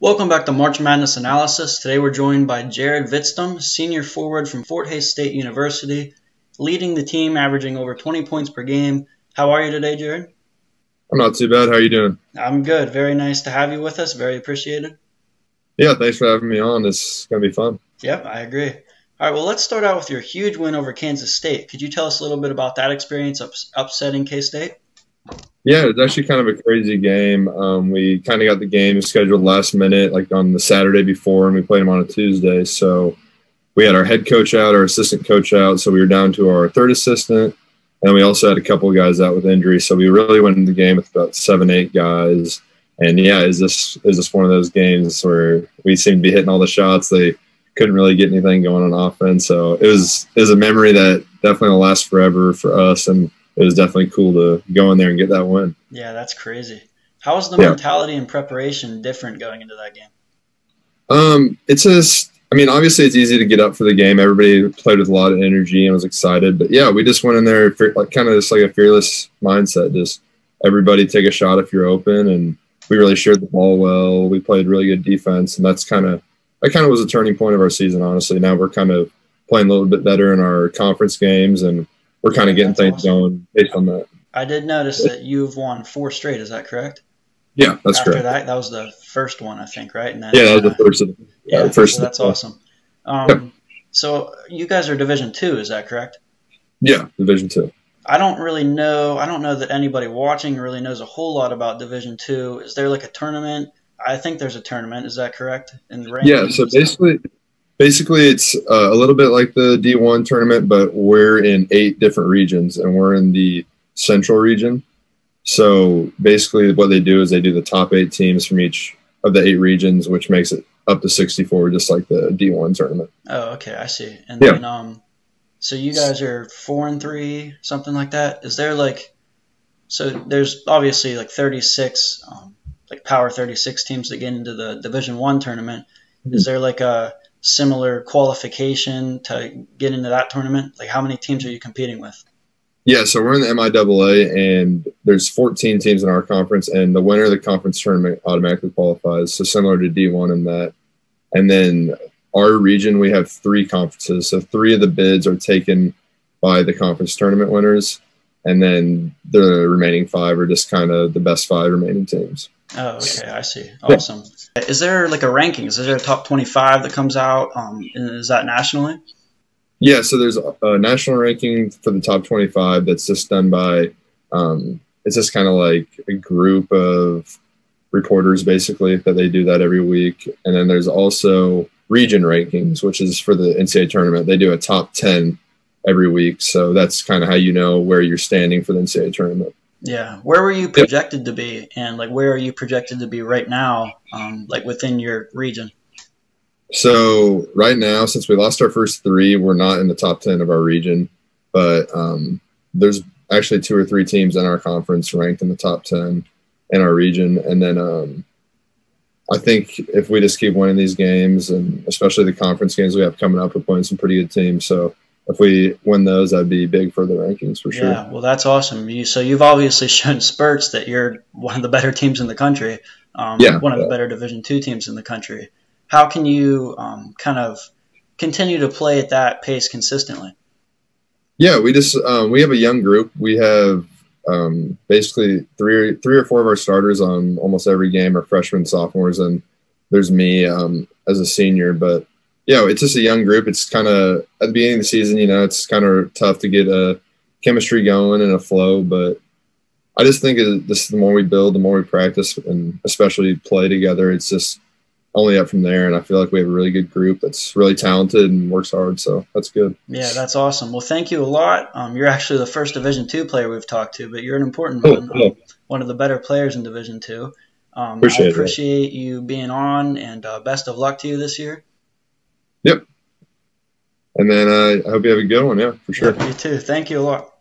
Welcome back to March Madness Analysis. Today we're joined by Jared Vitztum, senior forward from Fort Hays State University, leading the team, averaging over 20 points per game. How are you today, Jared? I'm not too bad. How are you doing? I'm good. Very nice to have you with us. Very appreciated. Yeah, thanks for having me on. It's going to be fun. Yep, I agree. All right, well, let's start out with your huge win over Kansas State. Could you tell us a little bit about that experience upsetting K-State? Yeah, it was actually kind of a crazy game. We kind of got the game scheduled last minute, like on the Saturday before, and we played them on a Tuesday. So we had our head coach out, our assistant coach out, so we were down to our third assistant, and we also had a couple of guys out with injury. So we really went into the game with about 7-8 guys. And yeah, is this one of those games where we seemed to be hitting all the shots? They couldn't really get anything going on offense. So it was a memory that definitely will last forever for us, and it was definitely cool to go in there and get that win. Yeah, that's crazy. How was the mentality and preparation different going into that game? It's just, I mean, obviously it's easy to get up for the game. Everybody played with a lot of energy and was excited. But yeah, we just went in there like kind of just like a fearless mindset. Just everybody take a shot if you're open, and we really shared the ball well. We played really good defense, and that kind of was a turning point of our season, honestly. Now we're kind of playing a little bit better in our conference games, and we're kind of getting things going based on that. I did notice that you've won 4 straight. Is that correct? Yeah, that's correct. After that was the first one, I think, right? And then, yeah, that was the first. So that's awesome. So you guys are Division II, is that correct? Yeah, Division II. I don't know that anybody watching really knows a whole lot about Division II. Is there like a tournament? I think there's a tournament. Is that correct? Yeah, so basically it's a little bit like the D1 tournament, but we're in 8 different regions, and we're in the Central region. So basically what they do is they do the top 8 teams from each of the 8 regions, which makes it up to 64, just like the D1 tournament. Oh, okay, I see. And then so you guys are 4-3, something like that. Is there so there's obviously like 36, like Power 36 teams that get into the Division I tournament. Mm-hmm. Is there like a similar qualification to get into that tournament? Like how many teams are you competing with? Yeah, so we're in the MIAA, and there's 14 teams in our conference, and the winner of the conference tournament automatically qualifies. So similar to D1 in that. And then our region, we have 3 conferences. So 3 of the bids are taken by the conference tournament winners, and then the remaining 5 are just kind of the best 5 remaining teams. Oh, okay, I see. Awesome. Yeah. Is there like a ranking? Is there a top 25 that comes out? Is that nationally? Yeah, so there's a national ranking for the top 25 that's just done by it's just kind of like a group of reporters, basically, that they do that every week. And then there's also region rankings, which is for the NCAA tournament. They do a top 10 every week, so that's kind of how you know where you're standing for the NCAA tournament. Yeah. Where were you projected to be, and like where are you projected to be right now, like within your region? So right now, since we lost our first 3, we're not in the top 10 of our region, but there's actually 2 or 3 teams in our conference ranked in the top 10 in our region. And then I think if we just keep winning these games, and especially the conference games we have coming up, we're playing some pretty good teams. So if we win those, that'd be big for the rankings for sure. Yeah, well, that's awesome. So you've obviously shown spurts that you're one of the better teams in the country, one of the better Division II teams in the country. How can you kind of continue to play at that pace consistently? Yeah, we have a young group. We have basically three or 4 of our starters on almost every game are freshmen, sophomores, and there's me as a senior. But yeah, it's just a young group. It's kind of at the beginning of the season, it's kind of tough to get a chemistry going and a flow. But I just think the more we build, the more we practice, and especially play together, it's just only up from there. And I feel like we have a really good group that's really talented and works hard. So that's good. Yeah, that's awesome. Well, thank you a lot. You're actually the first Division II player we've talked to, but you're an important one, one of the better players in Division II. I appreciate you being on, and best of luck to you this year. Yep. And then I hope you have a good one. Yeah, for sure. Yep, you too. Thank you a lot.